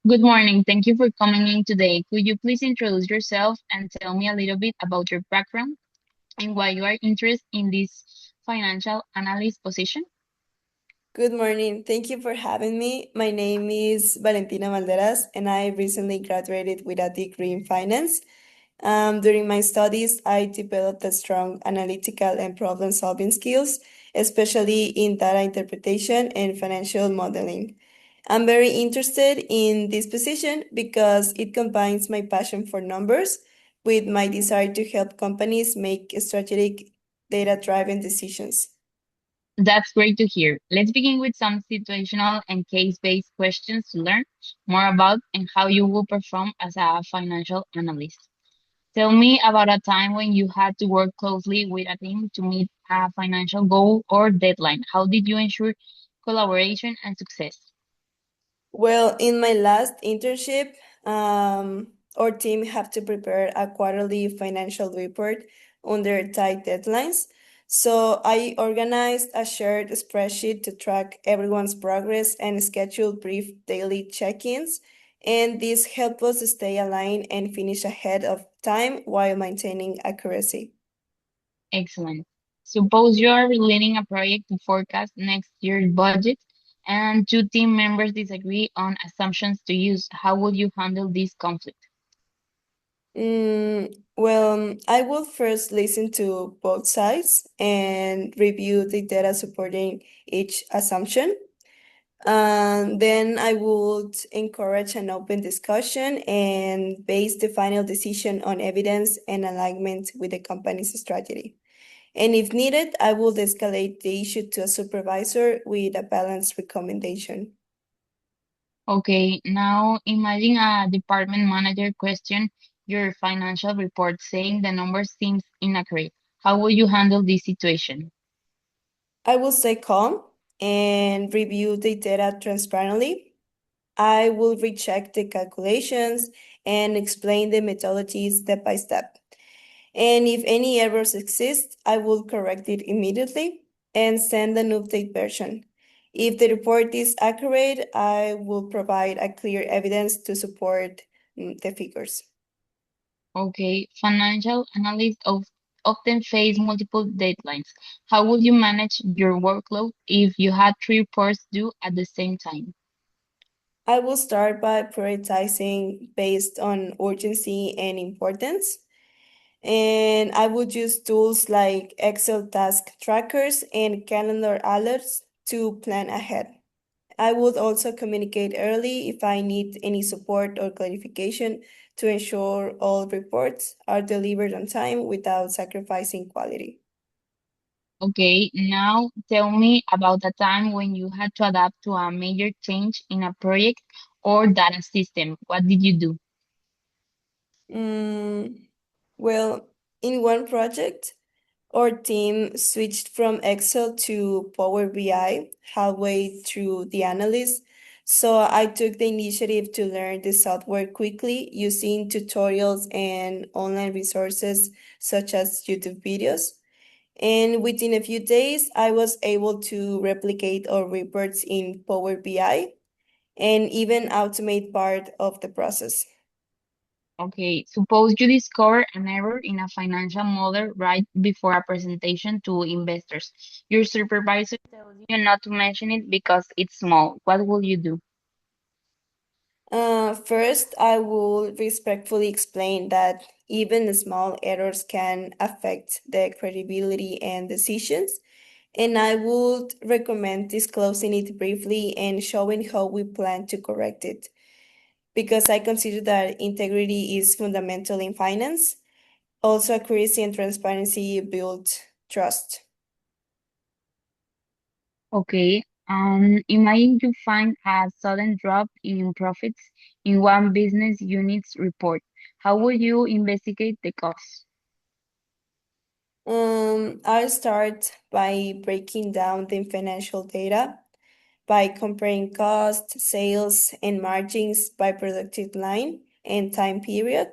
Good morning. Thank you for coming in today. Could you please introduce yourself and tell me a little bit about your background and why you are interested in this financial analyst position? Good morning. Thank you for having me. My name is Valentina Balderas, and I recently graduated with a degree in finance. During my studies, I developed a strong analytical and problem-solving skills, especially in data interpretation and financial modeling. I'm very interested in this position because it combines my passion for numbers with my desire to help companies make strategic data-driven decisions. That's great to hear. Let's begin with some situational and case-based questions to learn more about and how you will perform as a financial analyst. Tell me about a time when you had to work closely with a team to meet a financial goal or deadline. How did you ensure collaboration and success? Well, in my last internship, our team have to prepare a quarterly financial report under tight deadlines. So I organized a shared spreadsheet to track everyone's progress and schedule brief daily check-ins. And this helped us stay aligned and finish ahead of time while maintaining accuracy. Excellent. Suppose you are leading a project to forecast next year's budget and two team members disagree on assumptions to use. How would you handle this conflict? I will first listen to both sides and review the data supporting each assumption. Then I would encourage an open discussion and base the final decision on evidence and alignment with the company's strategy. And if needed, I will escalate the issue to a supervisor with a balanced recommendation. Okay, now imagine a department manager question your financial report saying the numbers seems inaccurate. How would you handle this situation? I will stay calm and review the data transparently. I will recheck the calculations and explain the methodology step by step. And if any errors exist, I will correct it immediately and send an update version. If the report is accurate, I will provide a clear evidence to support the figures. Okay, financial analysts often face multiple deadlines. How would you manage your workload if you had three reports due at the same time? I will start by prioritizing based on urgency and importance. And I would use tools like Excel task trackers and calendar alerts to plan ahead. I would also communicate early if I need any support or clarification to ensure all reports are delivered on time without sacrificing quality. Okay, now tell me about a time when you had to adapt to a major change in a project or data system. What did you do? Mm, well, in one project, our team switched from Excel to Power BI halfway through the analysis. So I took the initiative to learn the software quickly using tutorials and online resources such as YouTube videos. And within a few days, I was able to replicate our reports in Power BI and even automate part of the process. Okay, suppose you discover an error in a financial model right before a presentation to investors. Your supervisor tells you not to mention it because it's small. What will you do? First, I will respectfully explain that even small errors can affect the credibility and decisions, and I would recommend disclosing it briefly and showing how we plan to correct it, because I consider that integrity is fundamental in finance. Also, accuracy and transparency build trust. Okay, imagine you find a sudden drop in profits in one business unit's report. How would you investigate the cause? I'll start by breaking down the financial data by comparing cost, sales, and margins by productive line and time period.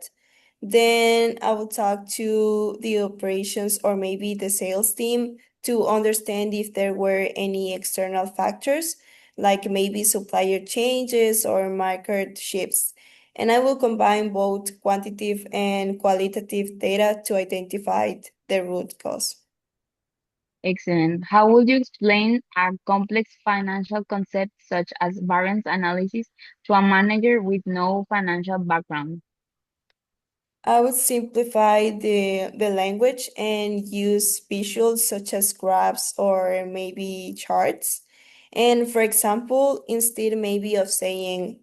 Then I will talk to the operations or maybe the sales team to understand if there were any external factors like maybe supplier changes or market shifts. And I will combine both quantitative and qualitative data to identify the root cause. Excellent. How would you explain a complex financial concept such as variance analysis to a manager with no financial background? I would simplify the language and use visuals such as graphs or maybe charts. And for example, instead maybe of saying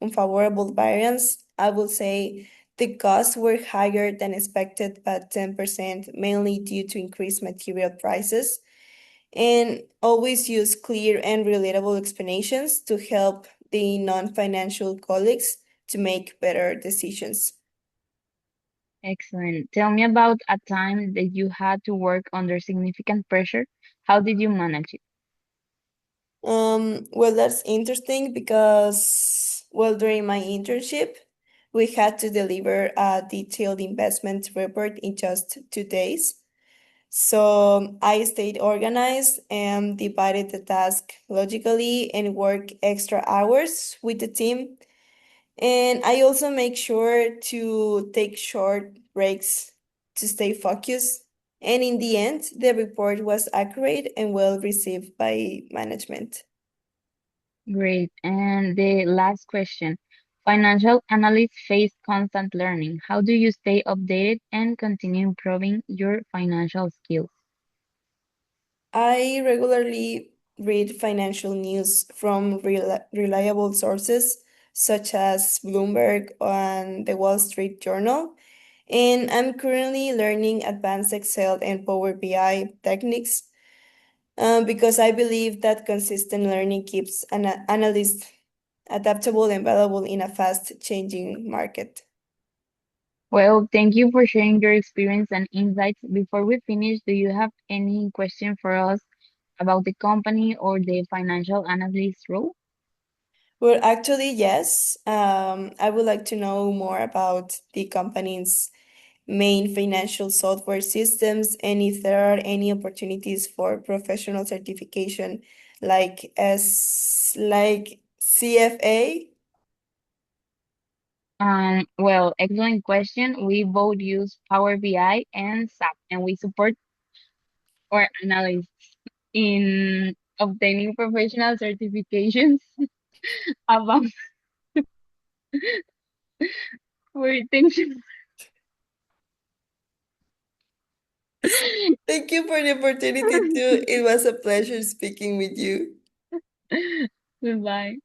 unfavorable variance, I will say the costs were higher than expected by 10%, mainly due to increased material prices. And always use clear and relatable explanations to help the non-financial colleagues to make better decisions. Excellent. Tell me about a time that you had to work under significant pressure. How did you manage it? Well, that's interesting because, well, during my internship, we had to deliver a detailed investment report in just 2 days. So I stayed organized and divided the task logically and worked extra hours with the team. And I also make sure to take short breaks to stay focused. And in the end, the report was accurate and well received by management. Great. And the last question. Financial analysts face constant learning. How do you stay updated and continue improving your financial skills? I regularly read financial news from reliable sources such as Bloomberg and the Wall Street Journal. And I'm currently learning advanced Excel and Power BI techniques because I believe that consistent learning keeps an analyst adaptable and valuable in a fast changing market. Well, thank you for sharing your experience and insights. Before we finish, do you have any question for us about the company or the financial analyst role? Well, actually, yes. I would like to know more about the company's main financial software systems and if there are any opportunities for professional certification like CFA. Well, excellent question. We both use Power BI and SAP, and we support our analysts in obtaining professional certifications about retention. Thank you for the opportunity too. It was a pleasure speaking with you. Goodbye.